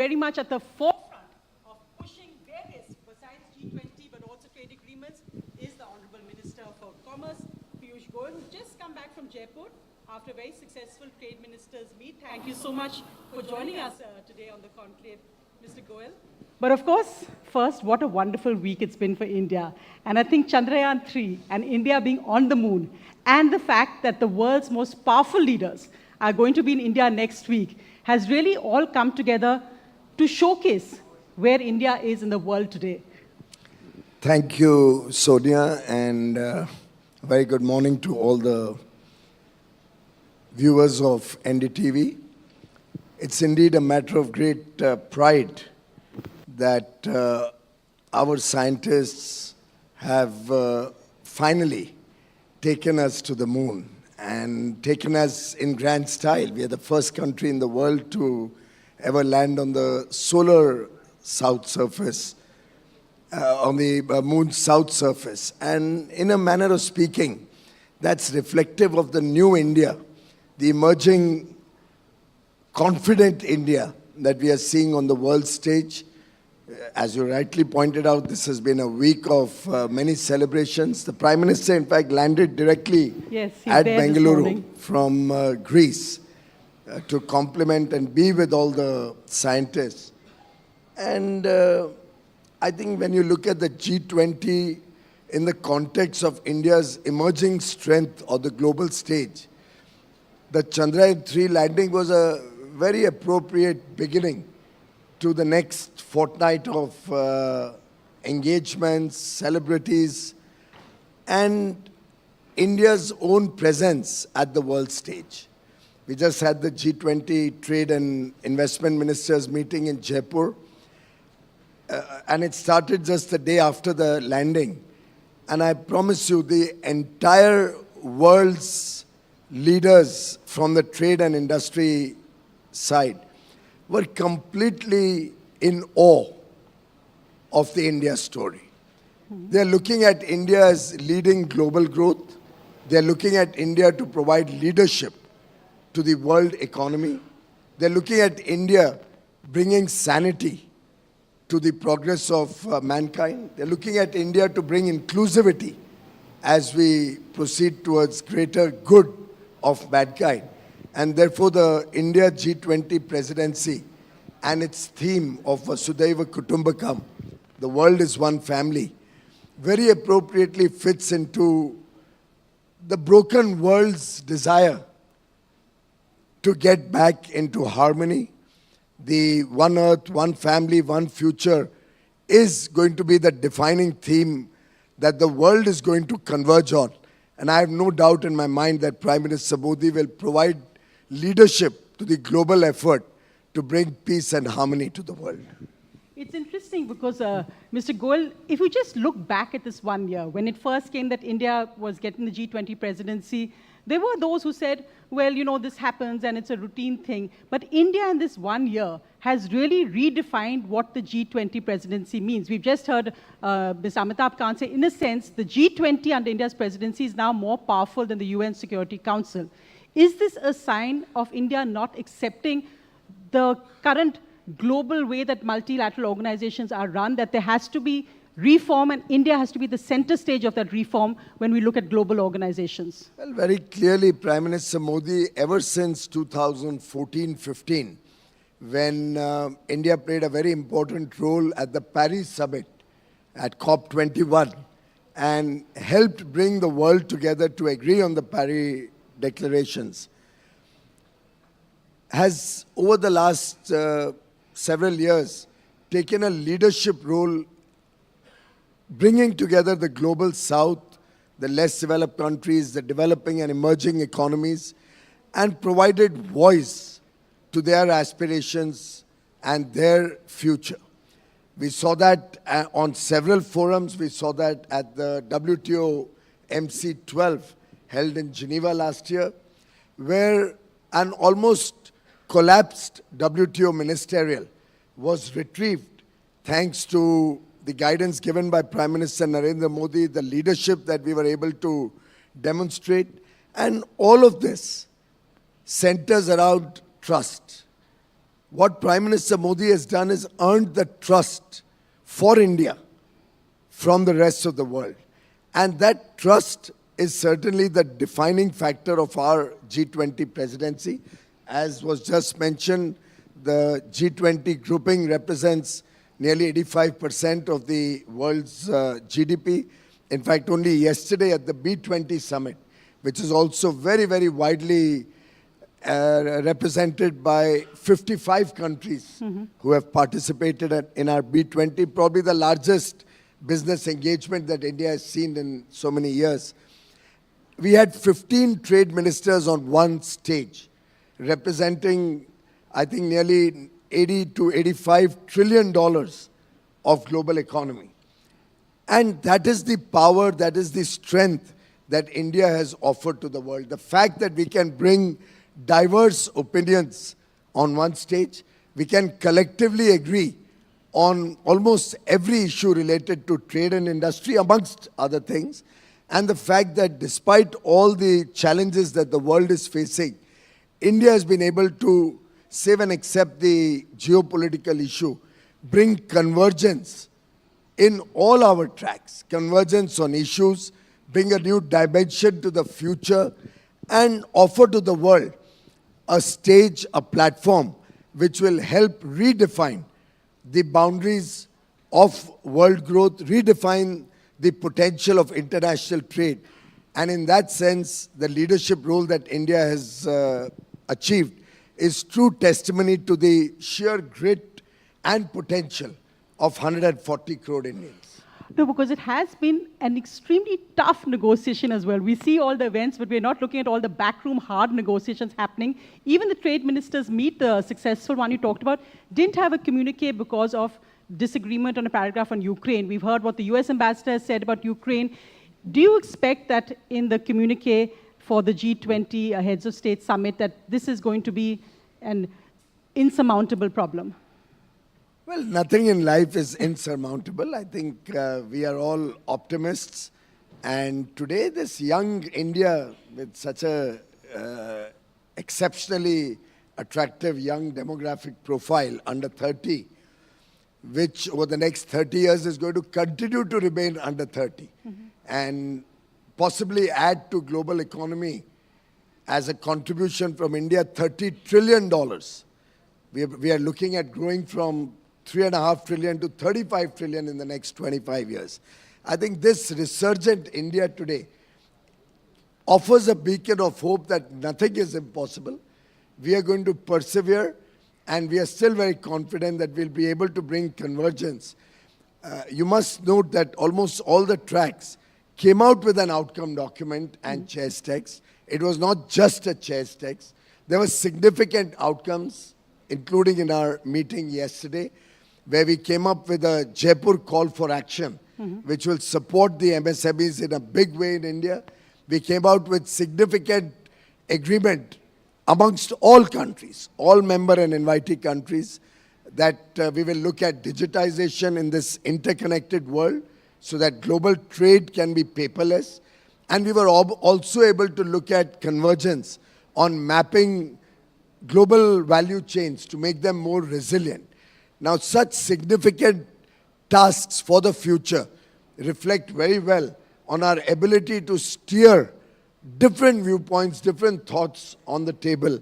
very much at the forefront of pushing various, besides G20, but also trade agreements, is the Honorable Minister for Commerce, Piyush Goyal, who's just come back from Jaipur after a very successful trade ministers meet. Thank you so much for joining us today on the conclave, Mr. Goyal. But of course, first, what a wonderful week it's been for India. And I think Chandrayaan-3 and India being on the moon, and the fact that the world's most powerful leaders are going to be in India next week, has really all come together to showcase where India is in the world today. Thank you, Sonia, and a very good morning to all the viewers of NDTV. It's indeed a matter of great pride that our scientists have finally taken us to the moon and taken us in grand style. We are the first country in the world to ever land on the solar south surface, on the moon's south surface. And in a manner of speaking, that's reflective of the new India, the emerging confident India that we are seeing on the world stage. As you rightly pointed out, this has been a week of many celebrations. The Prime Minister, in fact, landed directly at Bengaluru from Greece to compliment and be with all the scientists. And I think when you look at the G20 in the context of India's emerging strength on the global stage, the Chandrayaan-3 landing was a very appropriate beginning to the next fortnight of engagements, celebrities, and India's own presence at the world stage. We just had the G20 Trade and Investment Ministers meeting in Jaipur, and it started just the day after the landing. And I promise you, the entire world's leaders from the trade and industry side were completely in awe of the India story. They're looking at India as leading global growth. They're looking at India to provide leadership to the world economy. They're looking at India bringing sanity to the progress of mankind. They're looking at India to bring inclusivity as we proceed towards greater good of mankind. And therefore, the India G20 presidency and its theme of Vasudhaiva Kutumbakam, the world is one family, very appropriately fits into the broken world's desire to get back into harmony. The one earth, one family, one future is going to be the defining theme that the world is going to converge on. And I have no doubt in my mind that Prime Minister Modi will provide leadership to the global effort to bring peace and harmony to the world. It's interesting because, Mr. Goyal, if we just look back at this 1 year, when it first came that India was getting the G20 presidency, there were those who said, well, you know, this happens and it's a routine thing. But India in this 1 year has really redefined what the G20 presidency means. We've just heard Ms. Amitabh Kant say, in a sense, the G20 under India's presidency is now more powerful than the UN Security Council. Is this a sign of India not accepting the current global way that multilateral organizations are run, that there has to be reform and India has to be the center stage of that reform when we look at global organizations? Well, very clearly, Prime Minister Modi, ever since 2014-15, when India played a very important role at the Paris summit, at COP21, and helped bring the world together to agree on the Paris declarations, has over the last several years taken a leadership role bringing together the global south, the less developed countries, the developing and emerging economies, and provided voice to their aspirations and their future. We saw that on several forums. We saw that at the WTO MC12 held in Geneva last year, where an almost collapsed WTO ministerial was retrieved thanks to the guidance given by Prime Minister Narendra Modi, the leadership that we were able to demonstrate. And all of this centers around trust. what Prime Minister Modi has done is earned the trust for India from the rest of the world. And that trust is certainly the defining factor of our G20 presidency. As was just mentioned, the G20 grouping represents nearly 85% of the world's GDP. In fact, only yesterday at the B20 summit, which is also very, very widely represented by 55 countries who have participated in our B20, probably the largest business engagement that India has seen in so many years. We had 15 trade ministers on one stage, representing, I think, nearly 80 to 85 trillion dollars of global economy. And that is the power, that is the strength that India has offered to the world. The fact that we can bring diverse opinions on one stage, we can collectively agree on almost every issue related to trade and industry, amongst other things. And the fact that despite all the challenges that the world is facing, India has been able to, save and accept the geopolitical issue, bring convergence in all our tracks, convergence on issues, bring a new dimension to the future, and offer to the world a stage, a platform, which will help redefine the boundaries of world growth, redefine the potential of international trade. And in that sense, the leadership role that India has achieved is true testimony to the sheer grit and potential of 140 crore Indians. No, because it has been an extremely tough negotiation as well. We see all the events, but we're not looking at all the backroom hard negotiations happening. Even the trade ministers meet, the successful one you talked about, didn't have a communique because of disagreement on a paragraph on Ukraine. We've heard what the US ambassador has said about Ukraine. Do you expect that in the communique for the G20 Heads of State Summit that this is going to be an insurmountable problem? Well, nothing in life is insurmountable. I think we are all optimists. And today, this young India with such a exceptionally attractive young demographic profile, under 30, which over the next 30 years is going to continue to remain under 30 and possibly add to global economy as a contribution from India, $30 trillion. We are looking at growing from 3.5 trillion to 35 trillion in the next 25 years. I think this resurgent India today offers a beacon of hope that nothing is impossible. We are going to persevere, and we are still very confident that we'll be able to bring convergence. You must note that almost all the tracks came out with an outcome document and chair's text. It was not just a chair's text. There were significant outcomes, including in our meeting yesterday, where we came up with a Jaipur call for action, which will support the MSMEs in a big way in India. We came out with significant agreement amongst all countries, all member and invitee countries, that we will look at digitization in this interconnected world so that global trade can be paperless. And we were also able to look at convergence on mapping global value chains to make them more resilient. Now, such significant tasks for the future reflect very well on our ability to steer different viewpoints, different thoughts on the table.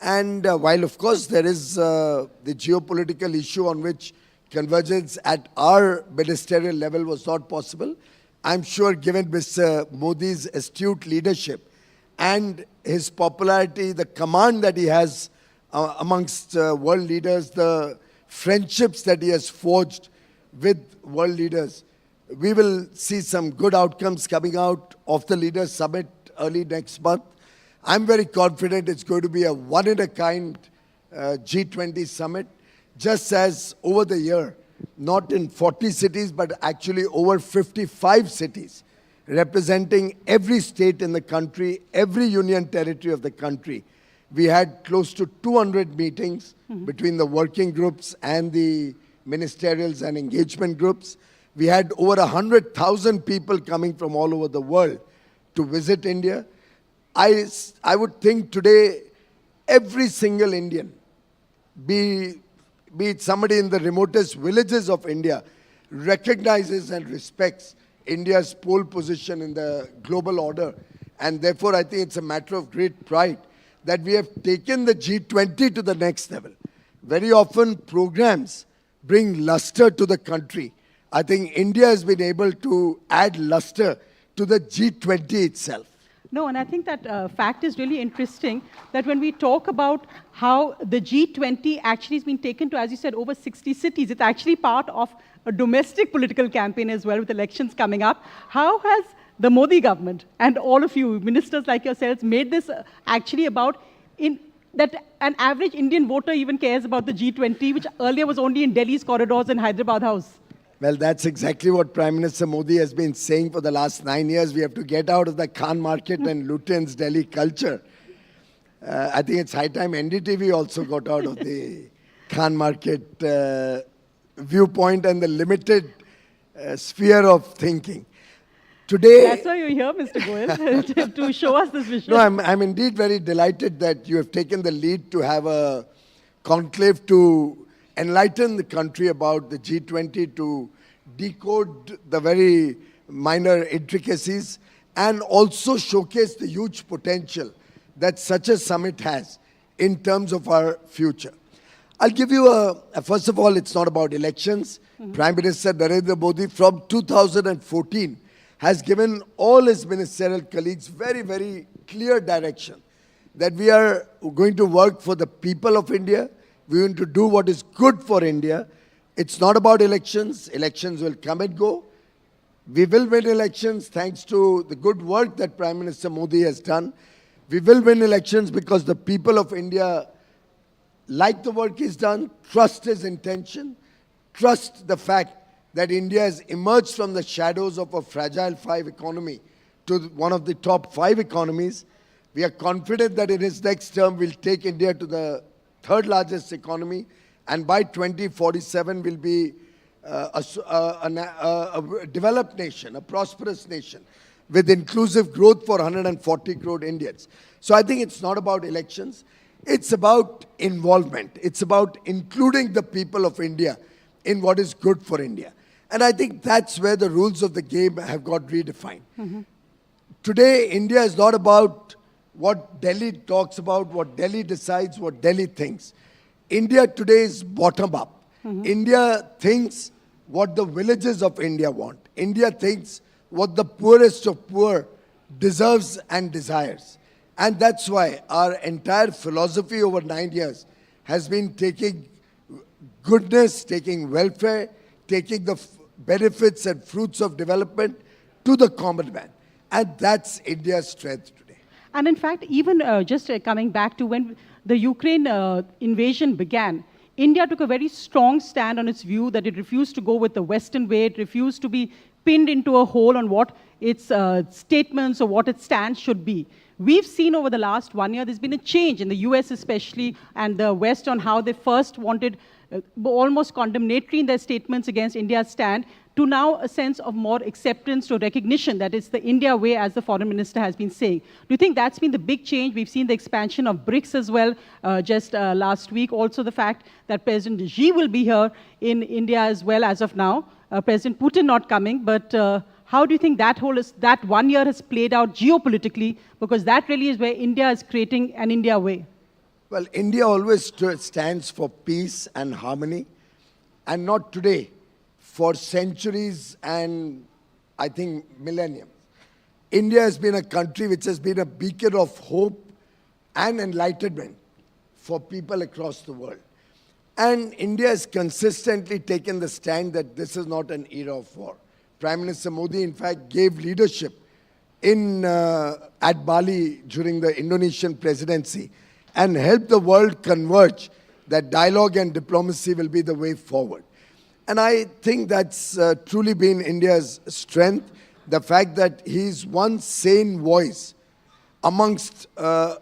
And while, of course, there is the geopolitical issue on which convergence at our ministerial level was not possible, I'm sure given Mr. Modi's astute leadership and his popularity, the command that he has amongst world leaders, the friendships that he has forged with world leaders, we will see some good outcomes coming out of the Leaders Summit early next month. I'm very confident it's going to be a one-in-a-kind G20 summit, just as over the year, not in 40 cities, but actually over 55 cities, representing every state in the country, every union territory of the country. We had close to 200 meetings between the working groups and the ministerials and engagement groups. We had over 100,000 people coming from all over the world to visit India. I would think today every single Indian be, be it somebody in the remotest villages of India, recognizes and respects India's pole position in the global order. And therefore, I think it's a matter of great pride that we have taken the G20 to the next level. Very often, programs bring luster to the country. I think India has been able to add luster to the G20 itself. No, and I think that fact is really interesting, that when we talk about how the G20 actually has been taken to, as you said, over 60 cities, it's actually part of a domestic political campaign as well, with elections coming up. How has the Modi government and all of you, ministers like yourselves, made this actually about that an average Indian voter even cares about the G20, which earlier was only in Delhi's corridors and Hyderabad House? Well, that's exactly what Prime Minister Modi has been saying for the last 9 years. We have to get out of the Khan market and Lutyens Delhi culture. I think it's high time NDTV also got out of the Khan market viewpoint and the limited sphere of thinking. Today, That's why you're here, Mr. Goyal, to show us this vision. no, I'm indeed very delighted that you have taken the lead to have a conclave to enlighten the country about the G20, to decode the very minor intricacies, and also showcase the huge potential that such a summit has in terms of our future. I'll give you first of all, it's not about elections. Prime Minister Narendra Modi from 2014 has given all his ministerial colleagues very, very clear direction that we are going to work for the people of India. We're going to do what is good for India. It's not about elections. Elections will come and go. We will win elections thanks to the good work that Prime Minister Modi has done. We will win elections because the people of India like the work he's done, trust his intention, trust the fact that India has emerged from the shadows of a fragile five economy to one of the top 5 economies. We are confident that in his next term we'll take India to the 3rd largest economy, and by 2047 will be a developed nation, a prosperous nation, with inclusive growth for 140 crore Indians. So I think it's not about elections. It's about involvement. It's about including the people of India in what is good for India. And I think that's where the rules of the game have got redefined. Today, India is not about what Delhi talks about, what Delhi decides, what Delhi thinks. India today is bottom up. India thinks what the villages of India want. India thinks what the poorest of poor deserves and desires. And that's why our entire philosophy over 9 years has been taking goodness, taking welfare, taking the benefits and fruits of development to the common man. And that's India's strength today. And in fact, even just coming back to when the Ukraine invasion began, India took a very strong stand on its view that it refused to go with the Western way, it refused to be pinned into a hole on what its statements or what its stance should be. We've seen over the last 1 year, there's been a change in the US especially and the West on how they first wanted almost condemnatory in their statements against India's stand, to now a sense of more acceptance or recognition that it's the India way, as the foreign minister has been saying. Do you think that's been the big change? We've seen the expansion of BRICS as well just last week. Also the fact that President Xi will be here in India as well as of now. President Putin not coming, but how do you think that 1 year has played out geopolitically? Because that really is where India is creating an India way. Well, India always stands for peace and harmony, and not today, for centuries and I think millenniums. India has been a country which has been a beacon of hope and enlightenment for people across the world. And India has consistently taken the stand that this is not an era of war. Prime Minister Modi, in fact, gave leadership at Bali during the Indonesian presidency and helped the world converge that dialogue and diplomacy will be the way forward. And I think that's truly been India's strength, the fact that he's one sane voice amongst a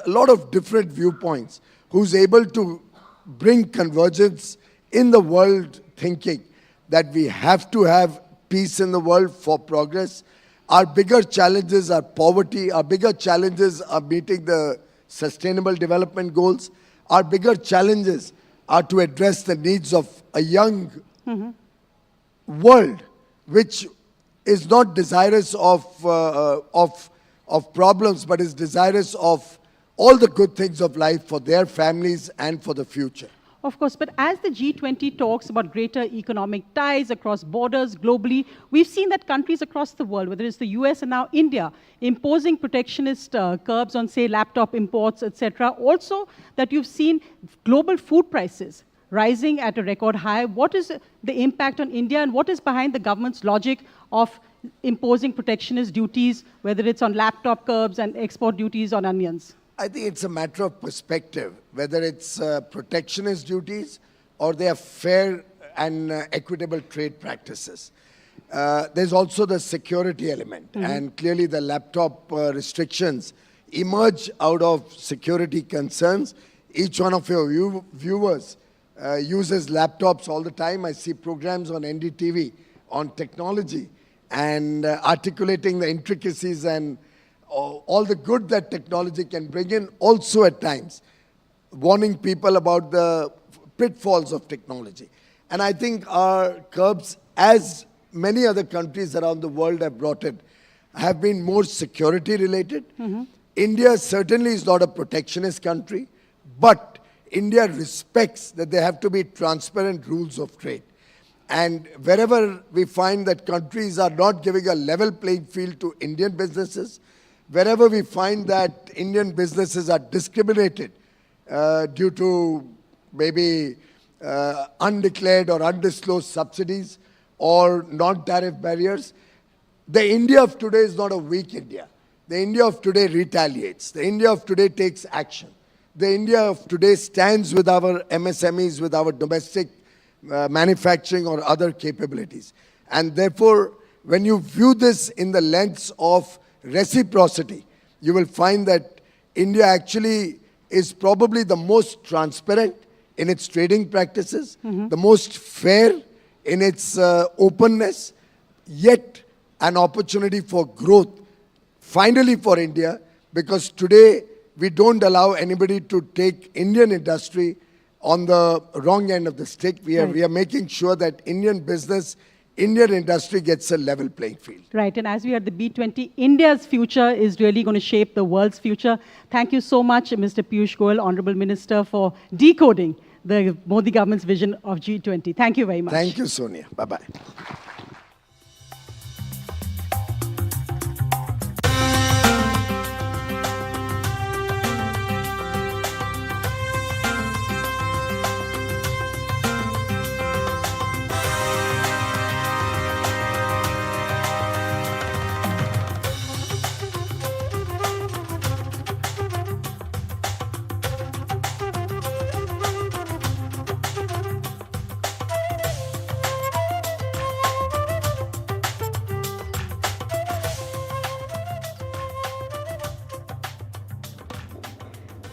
lot of different viewpoints, who's able to bring convergence in the world thinking that we have to have peace in the world for progress. Our bigger challenges are poverty. Our bigger challenges are meeting the Sustainable Development Goals. Our bigger challenges are to address the needs of a young world, which is not desirous of problems, but is desirous of all the good things of life for their families and for the future. Of course, but as the G20 talks about greater economic ties across borders globally, we've seen that countries across the world, whether it's the US and now India, imposing protectionist curbs on, say, laptop imports, etc. Also, that you've seen global food prices rising at a record high. What is the impact on India, and what is behind the government's logic of imposing protectionist duties, whether it's on laptop curbs and export duties on onions? I think it's a matter of perspective, whether it's protectionist duties or they are fair and equitable trade practices. There's also the security element, and clearly the laptop restrictions emerge out of security concerns. Each one of your viewers uses laptops all the time. I see programs on NDTV on technology and articulating the intricacies and all the good that technology can bring in, also at times warning people about the pitfalls of technology. And I think our curbs, as many other countries around the world have brought it, have been more security related. India certainly is not a protectionist country, but India respects that there have to be transparent rules of trade. And wherever we find that countries are not giving a level playing field to Indian businesses, wherever we find that Indian businesses are discriminated due to maybe undeclared or undisclosed subsidies or non-tariff barriers, the India of today is not a weak India. The India of today retaliates. The India of today takes action. The India of today stands with our MSMEs, with our domestic manufacturing or other capabilities. And therefore, when you view this in the lens of reciprocity, you will find that India actually is probably the most transparent in its trading practices, the most fair in its openness, yet an opportunity for growth, finally for India, because today we don't allow anybody to take Indian industry on the wrong end of the stick. We are making sure that Indian business, Indian industry gets a level playing field. Right, and as we are at the B20, India's future is really going to shape the world's future. Thank you so much, Mr. Piyush Goyal, Honorable Minister, for decoding the Modi government's vision of G20. Thank you very much. Thank you, Sonia. Bye-bye.